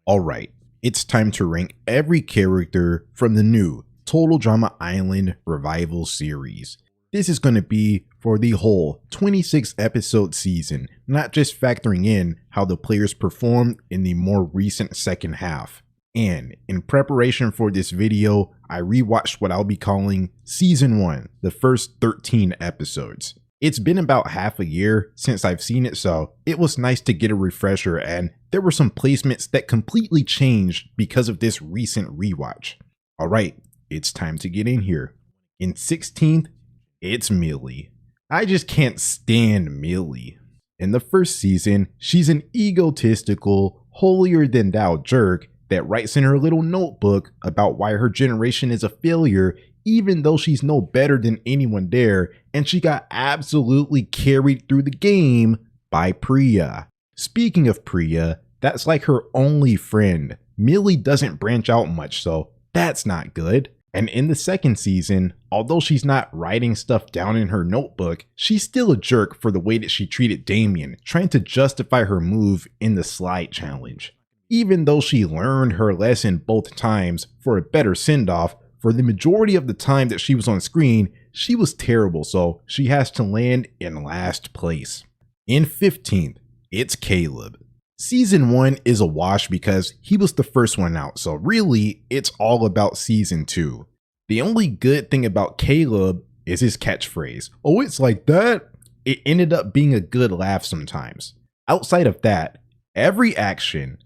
Alright, it's time to rank every character from the new Total Drama Island Revival series. This is going to be for the whole 26 episode season, not just factoring in how the players performed in the more recent second half. And in preparation for this video, I rewatched what I'll be calling Season 1, the first 13 episodes. It's been about half a year since I've seen it, so it was nice to get a refresher, and there were some placements that completely changed because of this recent rewatch. Alright, it's time to get in here. In 16th, it's Millie. I just can't stand Millie. In the first season, she's an egotistical, holier-than-thou jerk that writes in her little notebook about why her generation is a failure, even though she's no better than anyone there, and she got absolutely carried through the game by Priya. Speaking of Priya, that's like her only friend. Millie doesn't branch out much, so that's not good. And in the second season, although she's not writing stuff down in her notebook, she's still a jerk for the way that she treated Damian, trying to justify her move in the slide challenge. Even though she learned her lesson both times for a better send-off, for the majority of the time that she was on screen, she was terrible, so she has to land in last place. In 15th, it's Caleb. Season 1 is a wash because he was the first one out, so really, it's all about Season 2. The only good thing about Caleb is his catchphrase, "Oh, it's like that?" It ended up being a good laugh sometimes. Outside of that, every action,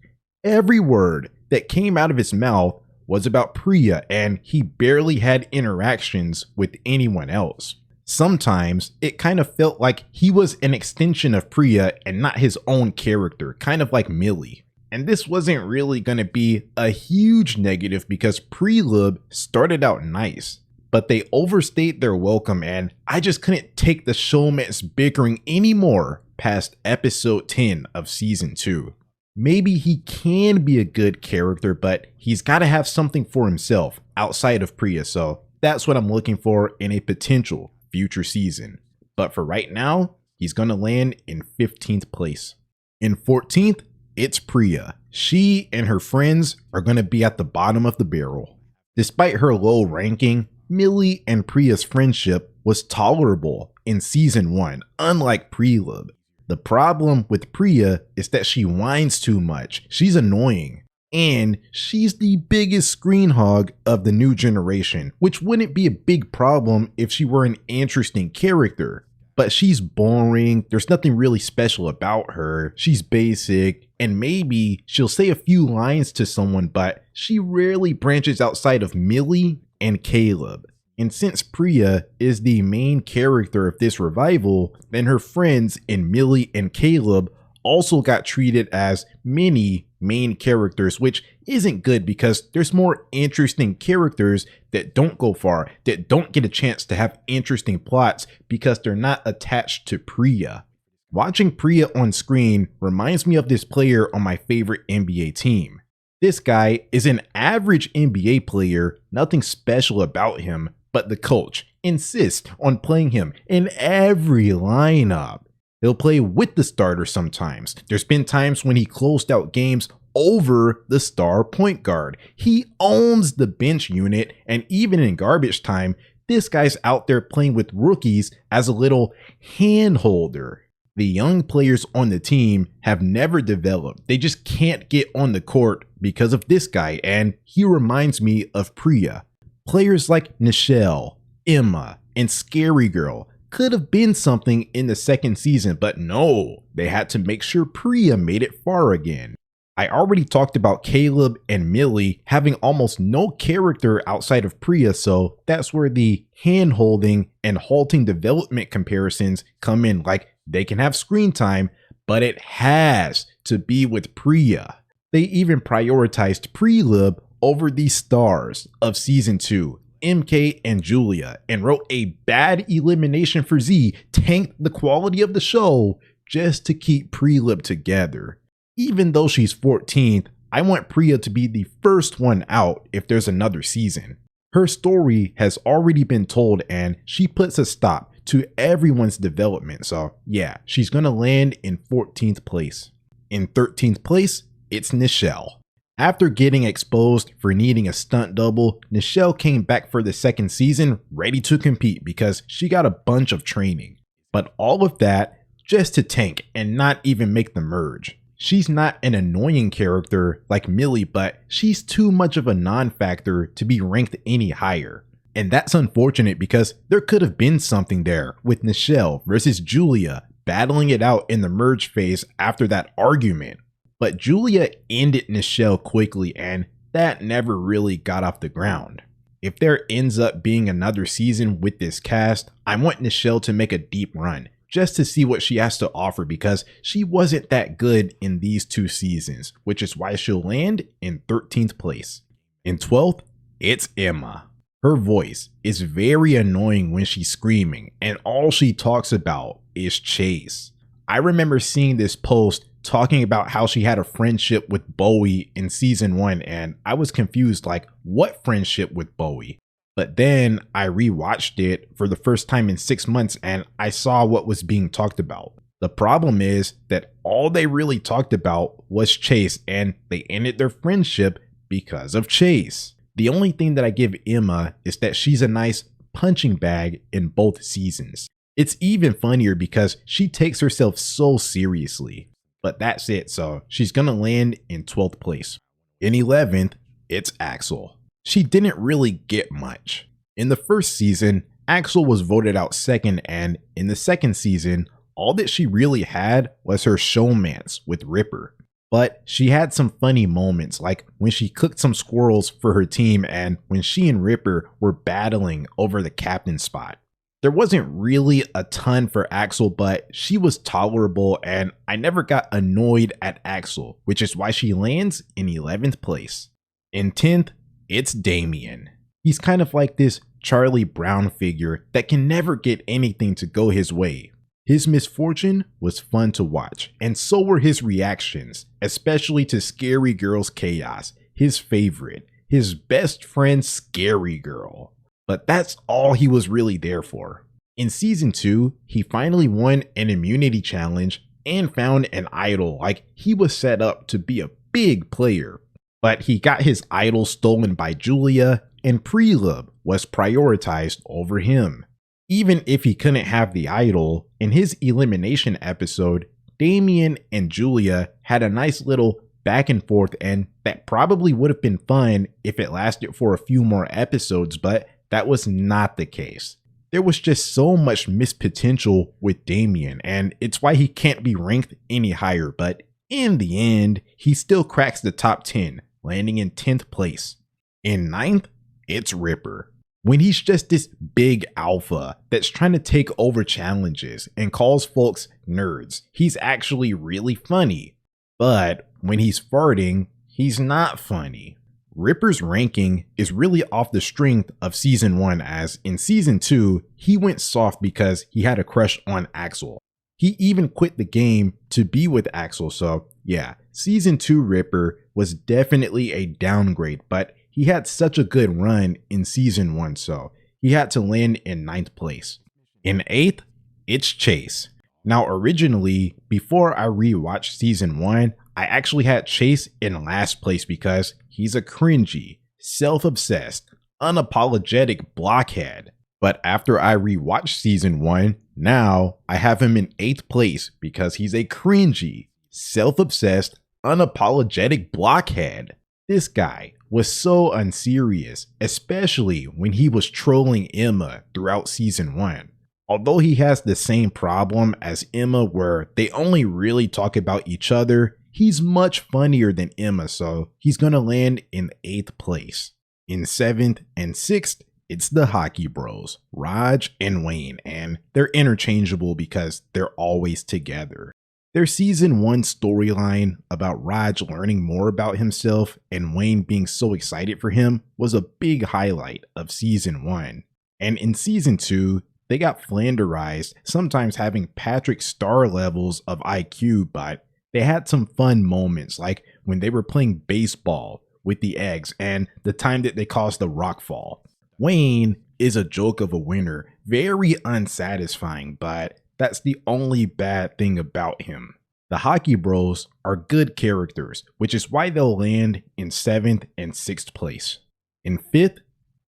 every word that came out of his mouth was about Priya, and he barely had interactions with anyone else. Sometimes it kind of felt like he was an extension of Priya and not his own character, kind of like Millie. And this wasn't really going to be a huge negative because Prelude started out nice, but they overstayed their welcome, and I just couldn't take the showman's bickering anymore past episode 10 of season 2. Maybe he can be a good character, but he's got to have something for himself outside of Priya, so that's what I'm looking for in a potential future season. But for right now, he's going to land in 15th place. In 14th, it's Priya. She and her friends are going to be at the bottom of the barrel. Despite her low ranking, Millie and Priya's friendship was tolerable in season 1, unlike Prelude. The problem with Priya is that she whines too much. She's annoying. And she's the biggest screen hog of the new generation, which wouldn't be a big problem if she were an interesting character. But she's boring, there's nothing really special about her, she's basic, and maybe she'll say a few lines to someone, but she rarely branches outside of Millie and Caleb. And since Priya is the main character of this revival, then her friends in Millie and Caleb also got treated as mini main characters, which isn't good because there's more interesting characters that don't go far, that don't get a chance to have interesting plots because they're not attached to Priya. Watching Priya on screen reminds me of this player on my favorite NBA team. This guy is an average NBA player, nothing special about him, but the coach insists on playing him in every lineup. He'll play with the starter sometimes. There's been times when he closed out games over the star point guard. He owns the bench unit, and even in garbage time, this guy's out there playing with rookies as a little hand holder. The young players on the team have never developed. They just can't get on the court because of this guy, and he reminds me of Priya. Players like Nichelle, Emma, and Scary Girl could have been something in the second season, but no, they had to make sure Priya made it far again. I already talked about Caleb and Millie having almost no character outside of Priya, so that's where the hand-holding and halting development comparisons come in. Like, they can have screen time, but it has to be with Priya. They even prioritized Prelude over the stars of season 2, MK and Julia, and wrote a bad elimination for Z, tanked the quality of the show just to keep Prelude together. Even though she's 14th, I want Priya to be the first one out if there's another season. Her story has already been told and she puts a stop to everyone's development, so yeah, she's gonna land in 14th place. In 13th place, it's Nichelle. After getting exposed for needing a stunt double, Nichelle came back for the second season ready to compete because she got a bunch of training. But all of that just to tank and not even make the merge. She's not an annoying character like Millie, but she's too much of a non-factor to be ranked any higher. And that's unfortunate because there could have been something there with Nichelle versus Julia battling it out in the merge phase after that argument. But Julia ended Nichelle quickly and that never really got off the ground. If there ends up being another season with this cast, I want Nichelle to make a deep run just to see what she has to offer because she wasn't that good in these 2 seasons, which is why she'll land in 13th place. In 12th, it's Emma. Her voice is very annoying when she's screaming and all she talks about is Chase. I remember seeing this post talking about how she had a friendship with Bowie in season 1 and I was confused like what friendship with Bowie? But then I rewatched it for the first time in 6 months and I saw what was being talked about. The problem is that all they really talked about was Chase and they ended their friendship because of Chase. The only thing that I give Emma is that she's a nice punching bag in both seasons. It's even funnier because she takes herself so seriously. But that's it, so she's gonna land in 12th place. In 11th, it's Axel. She didn't really get much. In the first season, Axel was voted out second, and in the second season, all that she really had was her showmance with Ripper. But she had some funny moments, like when she cooked some squirrels for her team and when she and Ripper were battling over the captain spot. There wasn't really a ton for Axel, but she was tolerable and I never got annoyed at Axel, which is why she lands in 11th place. In 10th, it's Damian. He's kind of like this Charlie Brown figure that can never get anything to go his way. His misfortune was fun to watch, and so were his reactions, especially to Scary Girl's chaos, his favorite, his best friend Scary Girl. But that's all he was really there for. In season 2, he finally won an immunity challenge and found an idol, like he was set up to be a big player. But he got his idol stolen by Julia, and Priya was prioritized over him. Even if he couldn't have the idol, in his elimination episode, Damian and Julia had a nice little back and forth, and that probably would have been fun if it lasted for a few more episodes, but that was not the case. There was just so much missed potential with Damian, and it's why he can't be ranked any higher, but in the end, he still cracks the top 10, landing in 10th place. In 9th, it's Ripper. When he's just this big alpha that's trying to take over challenges and calls folks nerds, he's actually really funny. But when he's farting, he's not funny. Ripper's ranking is really off the strength of season 1, as in season 2, he went soft because he had a crush on Axel. He even quit the game to be with Axel, so yeah, season 2 Ripper was definitely a downgrade, but he had such a good run in season 1, so he had to land in 9th place. In 8th, it's Chase. Now originally, before I rewatched season 1, I actually had Chase in last place because he's a cringy, self-obsessed, unapologetic blockhead. But after I rewatched season 1, now I have him in 8th place because he's a cringy, self-obsessed, unapologetic blockhead. This guy was so unserious, especially when he was trolling Emma throughout season 1. Although he has the same problem as Emma where they only really talk about each other, he's much funnier than Emma, so he's gonna land in 8th place. In 7th and 6th, it's the Hockey Bros, Raj and Wayne, and they're interchangeable because they're always together. Their season 1 storyline about Raj learning more about himself and Wayne being so excited for him was a big highlight of season 1. And in season 2, they got flanderized, sometimes having Patrick Star levels of IQ, but they had some fun moments like when they were playing baseball with the eggs and the time that they caused the rock fall. Wayne is a joke of a winner, very unsatisfying, but that's the only bad thing about him. The Hockey Bros are good characters, which is why they'll land in 7th and 6th place. In 5th,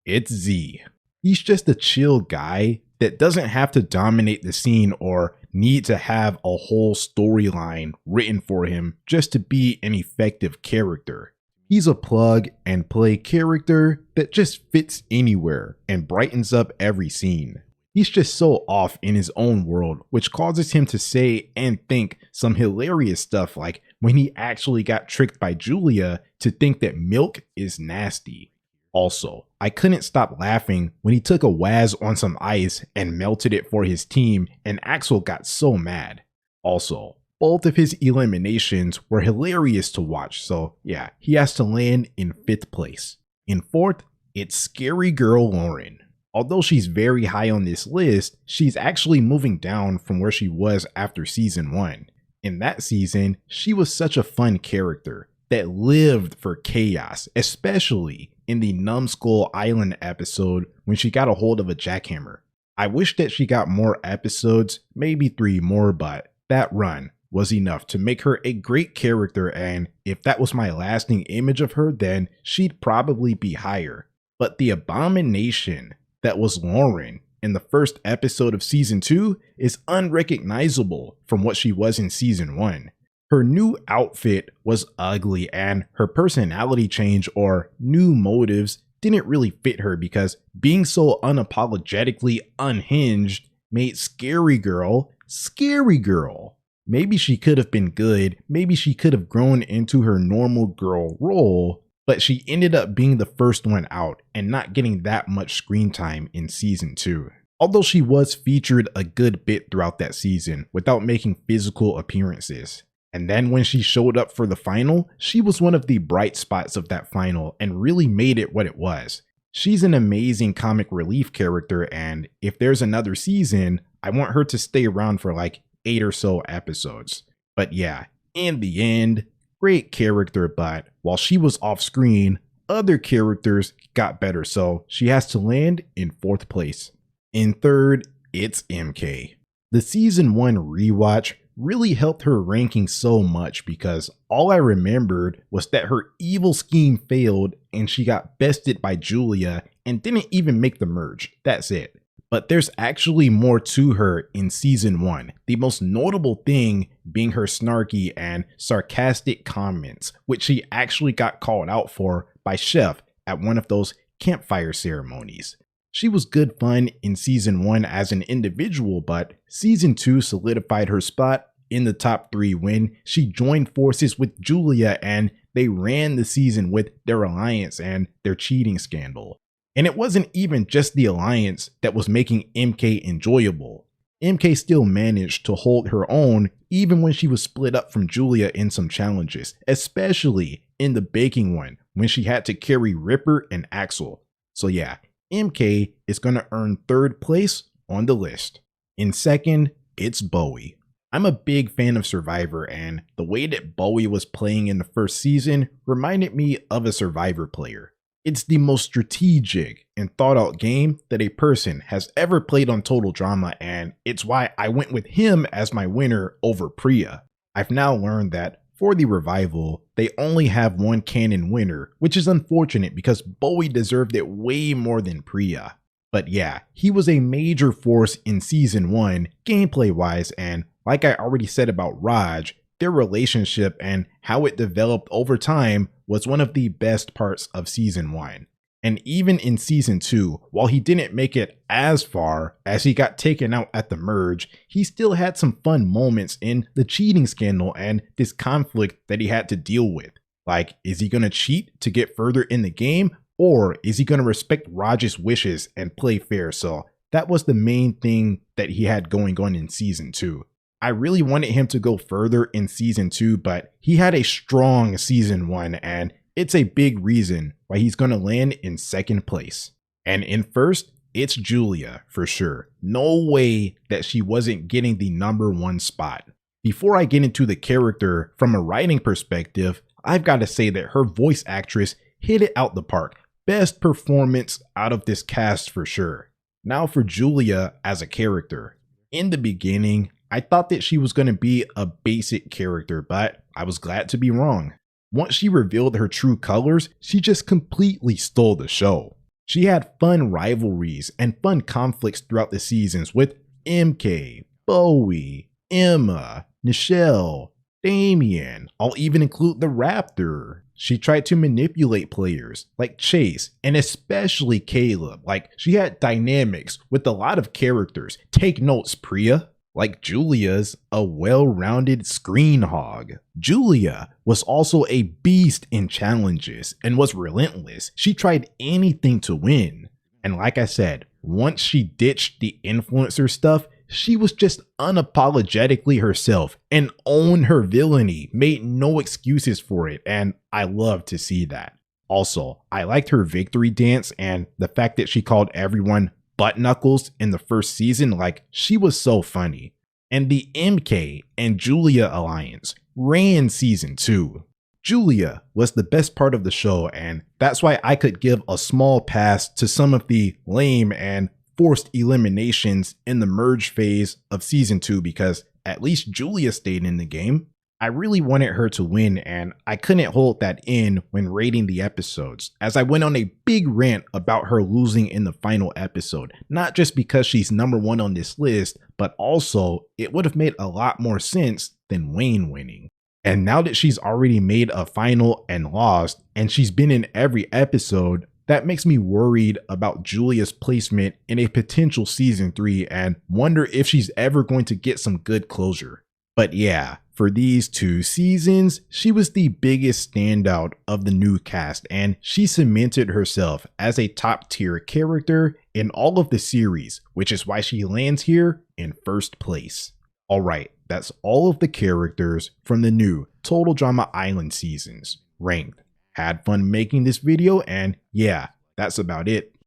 it's Z. He's just a chill guy that doesn't have to dominate the scene or need to have a whole storyline written for him just to be an effective character. He's a plug and play character that just fits anywhere and brightens up every scene. He's just so off in his own world, which causes him to say and think some hilarious stuff like when he actually got tricked by Julia to think that milk is nasty. Also, I couldn't stop laughing when he took a Waz on some ice and melted it for his team and Axel got so mad. Also, both of his eliminations were hilarious to watch, so yeah, he has to land in 5th place. In 4th, it's Scary Girl Lauren. Although she's very high on this list, she's actually moving down from where she was after season 1. In that season, she was such a fun character that lived for chaos, especially in the Numbskull Island episode when she got a hold of a jackhammer. I wish that she got more episodes, maybe 3 more, but that run was enough to make her a great character, and if that was my lasting image of her, then she'd probably be higher. But the abomination that was Lauren in the first episode of season 2 is unrecognizable from what she was in season 1. Her new outfit was ugly and her personality change or new motives didn't really fit her because being so unapologetically unhinged made Scary Girl Scary Girl. Maybe she could have been good, maybe she could have grown into her normal girl role, but she ended up being the first one out and not getting that much screen time in season 2. Although she was featured a good bit throughout that season without making physical appearances. And then when she showed up for the final, she was one of the bright spots of that final and really made it what it was. She's an amazing comic relief character, and if there's another season, I want her to stay around for like 8 or so episodes. But yeah, in the end, great character, but while she was off screen, other characters got better, so she has to land in 4th place. In 3rd, it's MK. The season 1 rewatch really helped her ranking so much because all I remembered was that her evil scheme failed and she got bested by Julia and didn't even make the merge. That's it. But there's actually more to her in season 1, the most notable thing being her snarky and sarcastic comments, which she actually got called out for by Chef at one of those campfire ceremonies. She was good fun in season 1 as an individual, but season 2 solidified her spot in the top 3 when she joined forces with Julia and they ran the season with their alliance and their cheating scandal. And it wasn't even just the alliance that was making MK enjoyable. MK still managed to hold her own even when she was split up from Julia in some challenges, especially in the baking one when she had to carry Ripper and Axel. So yeah, MK is going to earn 3rd place on the list. In 2nd, it's Bowie. I'm a big fan of Survivor, and the way that Bowie was playing in the first season reminded me of a Survivor player. It's the most strategic and thought out game that a person has ever played on Total Drama, and it's why I went with him as my winner over Priya. I've now learned that for the revival, they only have one canon winner, which is unfortunate because Bowie deserved it way more than Priya. But yeah, he was a major force in season 1, gameplay wise, and like I already said about Raj, their relationship and how it developed over time was one of the best parts of season 1. And even in season 2, while he didn't make it as far as he got taken out at the merge, he still had some fun moments in the cheating scandal and this conflict that he had to deal with. Like, is he gonna cheat to get further in the game, or is he gonna respect Raj's wishes and play fair? So that was the main thing that he had going on in season 2. I really wanted him to go further in season 2, but he had a strong season 1, and it's a big reason why he's going to land in 2nd place. And in 1st, it's Julia for sure. No way that she wasn't getting the number 1 spot. Before I get into the character from a writing perspective, I've got to say that her voice actress hit it out the park. Best performance out of this cast for sure. Now for Julia as a character. In the beginning, I thought that she was going to be a basic character, but I was glad to be wrong. Once she revealed her true colors, she just completely stole the show. She had fun rivalries and fun conflicts throughout the seasons with MK, Bowie, Emma, Nichelle, Damian. I'll even include the Raptor. She tried to manipulate players like Chase and especially Caleb. Like, she had dynamics with a lot of characters. Take notes, Priya. Like Julia's a well-rounded screen hog. Julia was also a beast in challenges and was relentless. She tried anything to win. And like I said, once she ditched the influencer stuff, she was just unapologetically herself and owned her villainy, made no excuses for it, and I love to see that. Also, I liked her victory dance and the fact that she called everyone butt knuckles in the first season. Like, she was so funny. And the MK and Julia alliance ran season 2. Julia was the best part of the show, and that's why I could give a small pass to some of the lame and forced eliminations in the merge phase of season 2, because at least Julia stayed in the game. I really wanted her to win, and I couldn't hold that in when rating the episodes, as I went on a big rant about her losing in the final episode, not just because she's number 1 on this list, but also it would have made a lot more sense than Wayne winning. And now that she's already made a final and lost, and she's been in every episode, that makes me worried about Julia's placement in a potential season 3 and wonder if she's ever going to get some good closure. But yeah, for these 2 seasons, she was the biggest standout of the new cast, and she cemented herself as a top tier character in all of the series, which is why she lands here in first place. Alright, that's all of the characters from the new Total Drama Island seasons ranked. Had fun making this video, and yeah, that's about it.